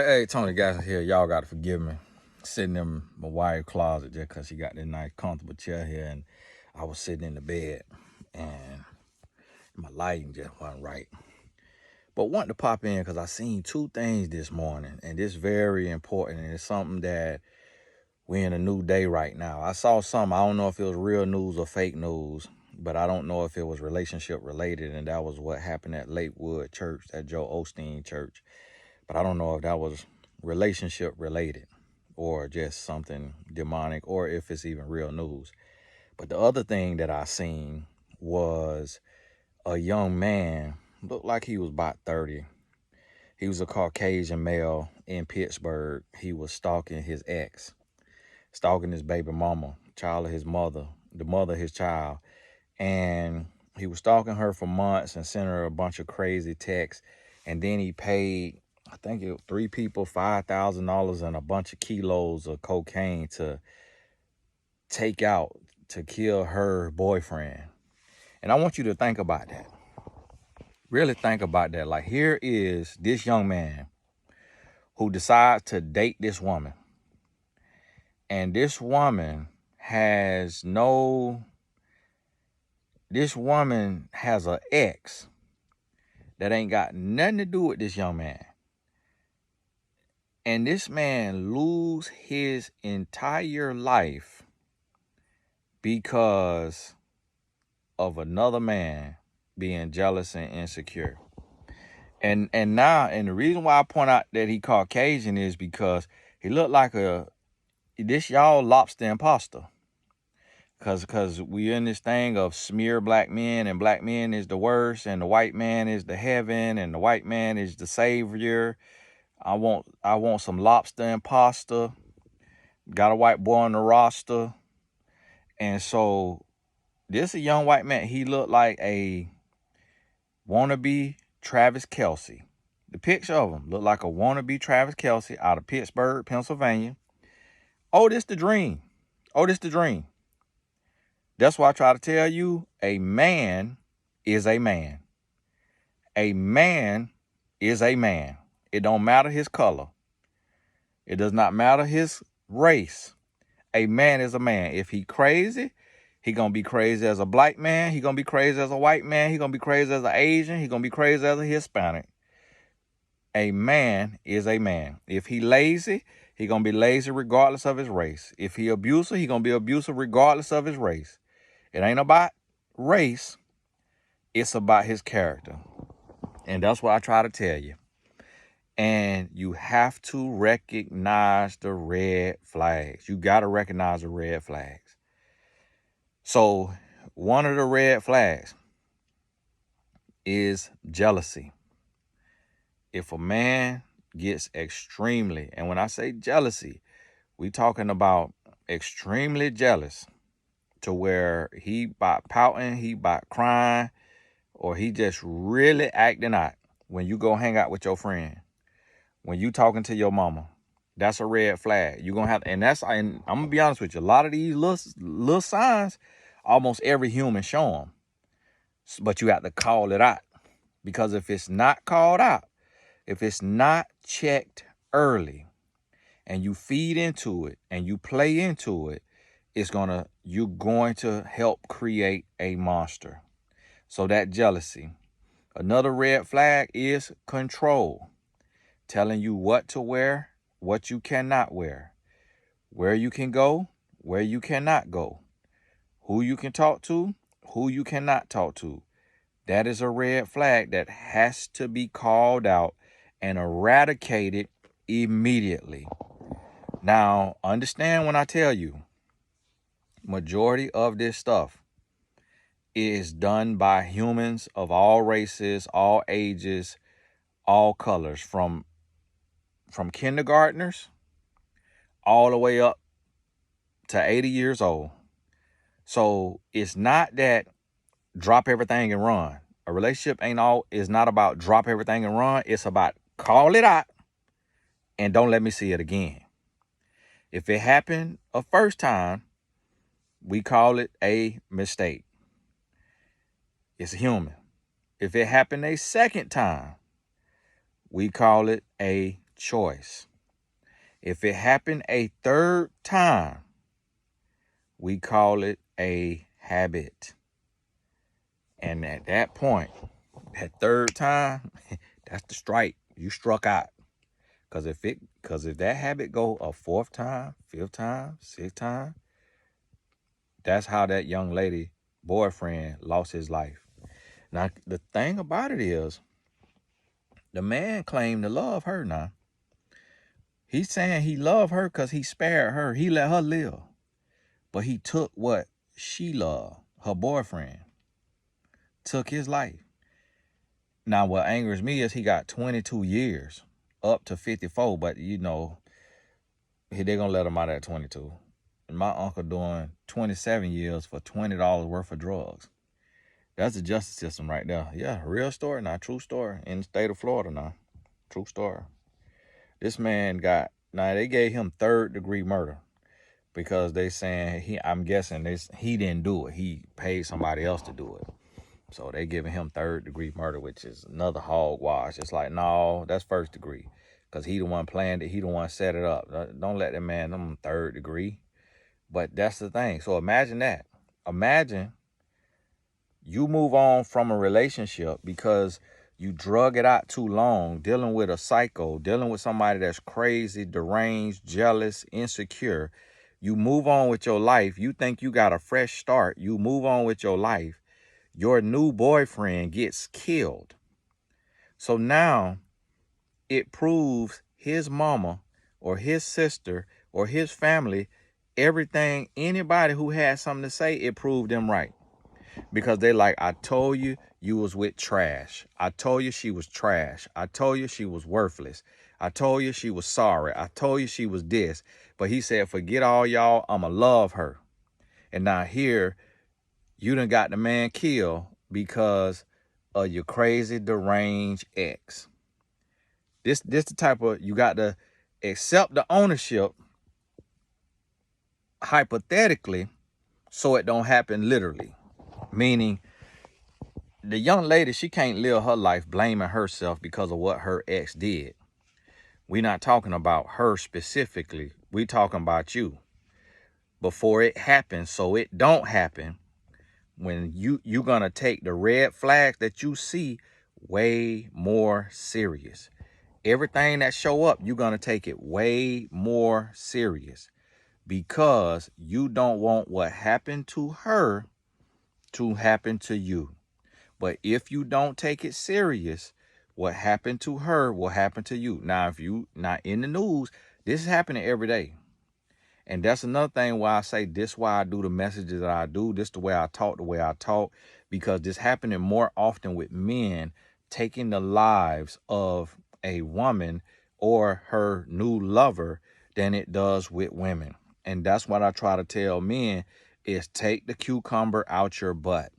Hey, Tony Gasson here. Y'all got to forgive me. Sitting in my wife's closet just because she got this nice, comfortable chair here, and I was sitting in the bed, and my lighting just wasn't right. But wanted to pop in because I seen two things this morning, and this very important, and it's something that we're in a new day right now. I saw something. I don't know if it was real news or fake news, but I don't know if it was relationship related, and that was what happened at Lakewood Church, at Joel Osteen Church. But I don't know if that was relationship related or just something demonic or if it's even real news. But the other thing that I seen was a young man, looked like he was about 30. He was a Caucasian male in Pittsburgh. He was stalking his ex, stalking his baby mama, child of his mother, the mother of his child. And he was stalking her for months and sent her a bunch of crazy texts. And then he paid, I think it was 3 people, $5,000 and a bunch of kilos of cocaine to take out to kill her boyfriend. And I want you to think about that. Really think about that. Like, here is this young man who decides to date this woman. And this woman has an ex that ain't got nothing to do with this young man. And this man lose his entire life because of another man being jealous and insecure. And the reason why I point out that he Caucasian is because he looked like this y'all lobster imposter. Cause we in this thing of smear black men, and black men is the worst, and the white man is the heaven, and the white man is the savior. I want some lobster and pasta. Got a white boy on the roster. And so this a young white man. He looked like a wannabe Travis Kelce. The picture of him looked like a wannabe Travis Kelce out of Pittsburgh, Pennsylvania. Oh, this the dream. Oh, this the dream. That's why I try to tell you, a man is a man. A man is a man. It don't matter his color. It does not matter his race. A man is a man. If he crazy, he gonna be crazy as a black man. He gonna be crazy as a white man. He gonna be crazy as an Asian. He gonna be crazy as a Hispanic. A man is a man. If he lazy, he gonna be lazy regardless of his race. If he abusive, he gonna be abusive regardless of his race. It ain't about race. It's about his character. And that's what I try to tell you. And you have to recognize the red flags. You got to recognize the red flags. So one of the red flags is jealousy. If a man gets extremely, and when I say jealousy, we talking about extremely jealous to where he by pouting, he by crying, or he just really acting out when you go hang out with your friend. When you talking to your mama, that's a red flag. You're going to have, and I'm going to be honest with you, a lot of these little signs, almost every human show them. But you have to call it out. Because if it's not called out, if it's not checked early, and you feed into it, and you play into it, you're going to help create a monster. So that jealousy. Another red flag is control. Telling you what to wear, what you cannot wear, where you can go, where you cannot go, who you can talk to, who you cannot talk to. That is a red flag that has to be called out and eradicated immediately. Now, understand when I tell you, majority of this stuff is done by humans of all races, all ages, all colors, from kindergartners all the way up to 80 years old. So it's not that drop everything and run. A relationship is not about drop everything and run. It's about call it out and don't let me see it again. If it happened a first time, we call it a mistake. It's human. If it happened a second time, we call it a choice. If it happened a third time, we call it a habit. And at that point, that third time, that's the strike. You struck out. Because if that habit go a fourth time, fifth time, sixth time, that's how that young lady boyfriend lost his life. Now, the thing about it is, the man claimed to love her now. He's saying he loved her because he spared her. He let her live. But he took what she loved, her boyfriend, took his life. Now, what angers me is he got 22 years, up to 54, but they're going to let him out at 22. And my uncle doing 27 years for $20 worth of drugs. That's the justice system right there. Yeah, real story now, true story in the state of Florida now. True story. This man they gave him 3rd-degree murder because they saying I'm guessing he didn't do it. He paid somebody else to do it. So they giving him 3rd-degree murder, which is another hogwash. It's like, no, that's 1st degree. Because he the one planned it. He the one set it up. Don't let that man, them 3rd degree. But that's the thing. So imagine that. Imagine you move on from a relationship because you drug it out too long, dealing with a psycho, dealing with somebody that's crazy, deranged, jealous, insecure. You move on with your life. You think you got a fresh start. You move on with your life. Your new boyfriend gets killed. So now it proves his mama or his sister or his family, everything, anybody who had something to say, it proved them right. Because they like, I told you was with trash. I told you she was trash. I told you she was worthless. I told you she was sorry. I told you she was this. But he said, forget all y'all, I'ma love her. And now here, you done got the man killed because of your crazy, deranged ex. This the type of, you got to accept the ownership hypothetically so it don't happen literally. Meaning, the young lady, she can't live her life blaming herself because of what her ex did. We're not talking about her specifically. We talking about you. Before it happens, so it don't happen, when you're going to take the red flags that you see way more serious. Everything that show up, you're going to take it way more serious because you don't want what happened to her to happen to you. But if you don't take it serious, what happened to her will happen to you. Now, if you not in the news, this is happening every day. And that's another thing why I say this, why I do the messages that I do, this the way I talk, because this happening more often with men taking the lives of a woman or her new lover than it does with women. And that's what I try to tell men is take the cucumber out your butt.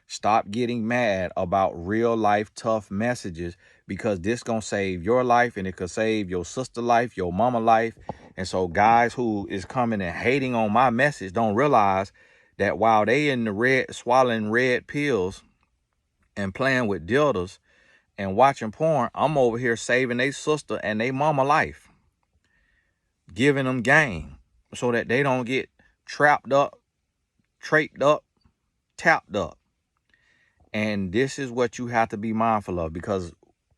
Stop getting mad about real life tough messages because this gonna save your life and it could save your sister life, your mama life. And so guys who is coming and hating on my message don't realize that while they in the red, swallowing red pills and playing with dildos and watching porn, I'm over here saving their sister and their mama life, giving them game so that they don't get trapped up, traped up, tapped up. And this is what you have to be mindful of, because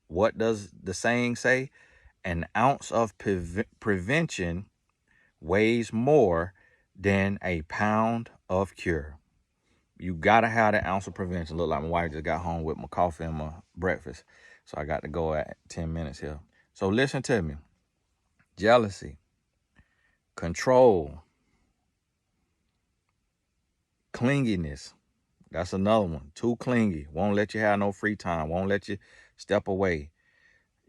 what does the saying say? An ounce of prevention weighs more than a pound of cure. You got to have that ounce of prevention. Look like my wife just got home with my coffee and my breakfast. So I got to go at 10 minutes here. So listen to me. Jealousy, control, clinginess. That's another one. Too clingy. Won't let you have no free time. Won't let you step away.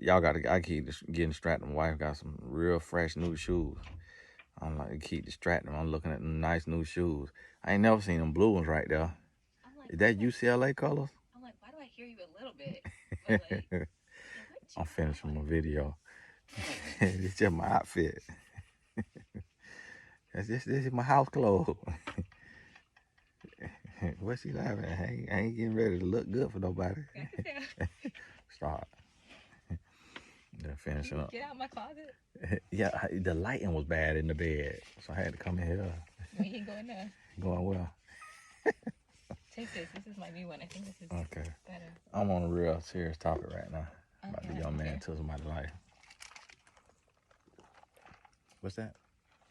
I keep getting distracted. My wife got some real fresh new shoes. I'm like, keep distracting. I'm looking at them nice new shoes. I ain't never seen them blue ones right there. Like, is that UCLA colors? I'm like, why do I hear you a little bit? Like, I'm finishing my video. It's just my outfit. This is my house clothes. What's she laughing at? I ain't getting ready to look good for nobody. Start. Yeah, finishing up. Get out my closet. Yeah, the lighting was bad in the bed, so I had to come in here. We can go in there. Going well. Take this. This is my new one. I think this is Okay. better. I'm on a real serious topic right now about Okay, the young man here. took somebody's life. What's that?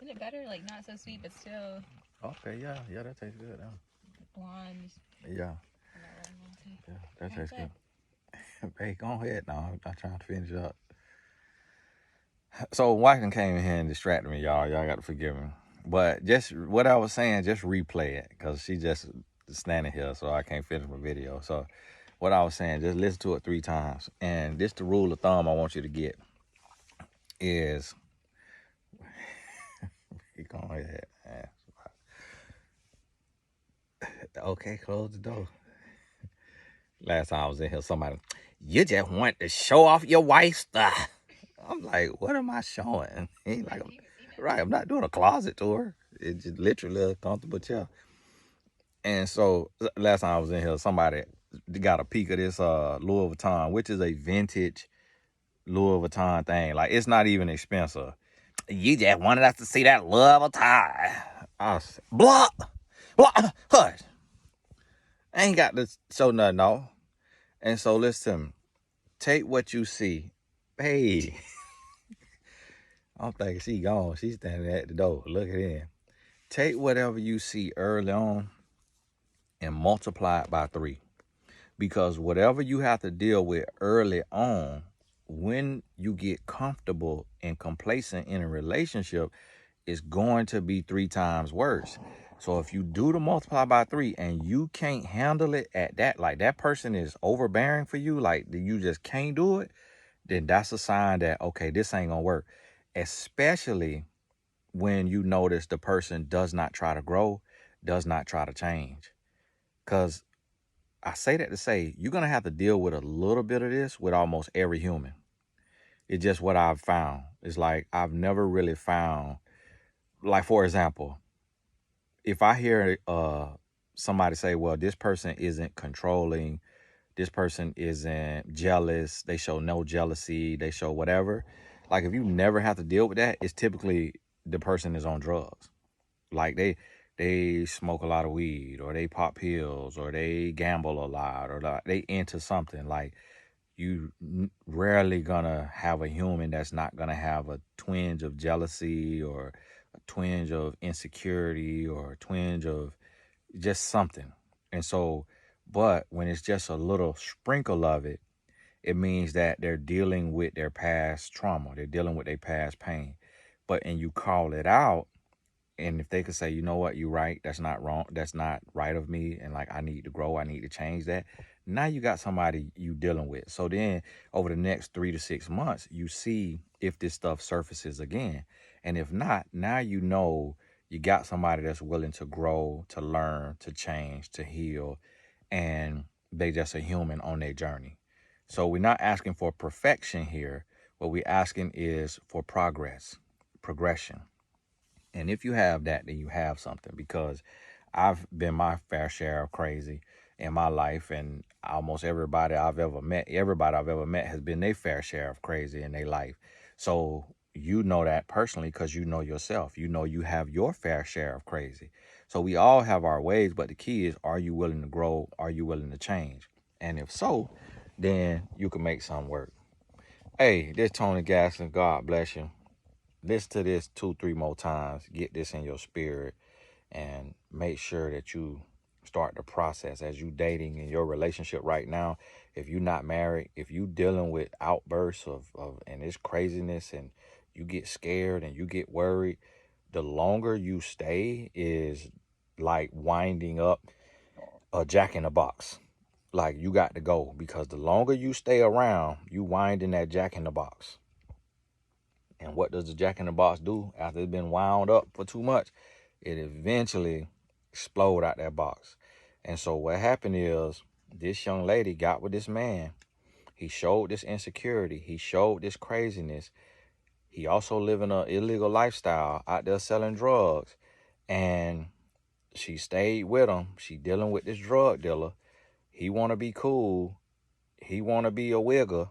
Isn't it better? Like not so sweet, but still Okay, yeah, that tastes good. blonde. Yeah, that tastes good. Hey, go ahead now. I'm trying to finish up. So Washington came in here and distracted me, y'all. Y'all got to forgive me. But just what I was saying, just replay it because she just standing here, so I can't finish my video. So what I was saying, just listen to it 3 times. And this the rule of thumb I want you to get is, go ahead. Okay, close the door. Last time I was in here, somebody, you just want to show off your wife's stuff. I'm like, what am I showing? He like, right, I'm not doing a closet tour. It's just literally a comfortable chair. And so last time I was in here, somebody got a peek of this Louis Vuitton, which is a vintage Louis Vuitton thing. Like, it's not even expensive. You just wanted us to see that Louis Vuitton. I was, blah, hush. I ain't got to show nothing off. And so listen, take what you see. Hey, I'm thinking she gone. She's standing at the door. Look at him. Take whatever you see early on and multiply it by 3. Because whatever you have to deal with early on, when you get comfortable and complacent in a relationship, is going to be 3 times worse. So if you do the multiply by 3 and you can't handle it at that, like that person is overbearing for you, like you just can't do it, then that's a sign that, okay, this ain't gonna work. Especially when you notice the person does not try to grow, does not try to change. Because I say that to say, you're going to have to deal with a little bit of this with almost every human. It's just what I've found. It's like I've never really found, like, for example, if I hear somebody say, well, this person isn't controlling, this person isn't jealous, they show no jealousy, they show whatever. Like, if you never have to deal with that, it's typically the person is on drugs. Like they smoke a lot of weed, or they pop pills, or they gamble a lot, or they into something. Like, you rarely gonna have a human that's not gonna have a twinge of jealousy, or a twinge of insecurity, or a twinge of just something. And so, but when it's just a little sprinkle of it, it means that they're dealing with their past trauma. They're dealing with their past pain. And you call it out, and if they could say, you know what, you're right, that's not wrong, that's not right of me, and like I need to grow, I need to change that. Now you got somebody you dealing with. So then over the next 3 to 6 months, you see if this stuff surfaces again. And if not, now you know you got somebody that's willing to grow, to learn, to change, to heal, and they just a human on their journey. So we're not asking for perfection here. What we're asking is for progression. And if you have that, then you have something, because I've been my fair share of crazy in my life, and almost everybody I've ever met has been their fair share of crazy in their life. So you know that personally because you know yourself. You know you have your fair share of crazy. So we all have our ways, but the key is, are you willing to grow? Are you willing to change? And if so, then you can make something work. Hey, this Tony Gaslin. God bless you. Listen to this 2, 3 more times. Get this in your spirit, and make sure that you start the process as you dating in your relationship right now. If you're not married, if you dealing with outbursts of and it's craziness, and you get scared and you get worried, the longer you stay is like winding up a jack in the box. Like, you got to go, because the longer you stay around, you wind in that jack in the box. And what does the jack in the box do after it's been wound up for too much? It eventually explode out that box. And so what happened is, this young lady got with this man. He showed this insecurity. He showed this craziness. He also living an illegal lifestyle out there selling drugs. And she stayed with him. She dealing with this drug dealer. He want to be cool. He want to be a wigger.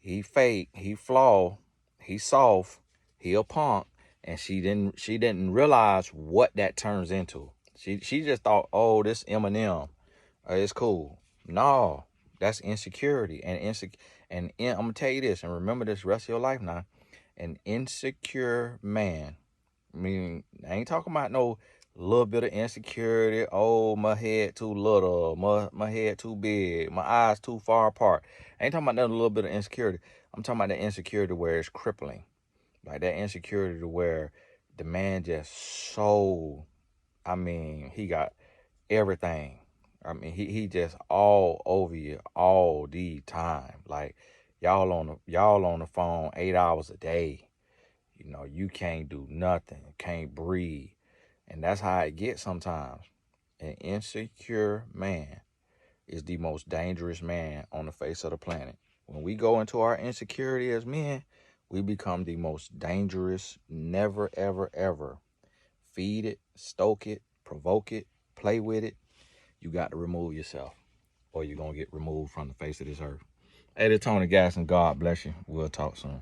he fake, he flaw, he soft, he a punk, and she didn't realize what that turns into. She just thought, oh, this Eminem, it's cool. No, that's insecurity and I'm gonna tell you this, and remember this rest of your life now. An insecure man, meaning I ain't talking about no little bit of insecurity. Oh, my head too little, my head too big, my eyes too far apart. I ain't talking about that little bit of insecurity. I'm talking about the insecurity where it's crippling, like that insecurity to where the man just so, I mean, he got everything. I mean, he just all over you all the time. Like y'all on the phone 8 hours a day. You know, you can't do nothing, can't breathe. And that's how it gets sometimes. An insecure man is the most dangerous man on the face of the planet. When we go into our insecurity as men, we become the most dangerous. Never, ever, ever feed it, stoke it, provoke it, play with it. You got to remove yourself, or you're going to get removed from the face of this earth. Hey, this Tony Gas, and God bless you. We'll talk soon.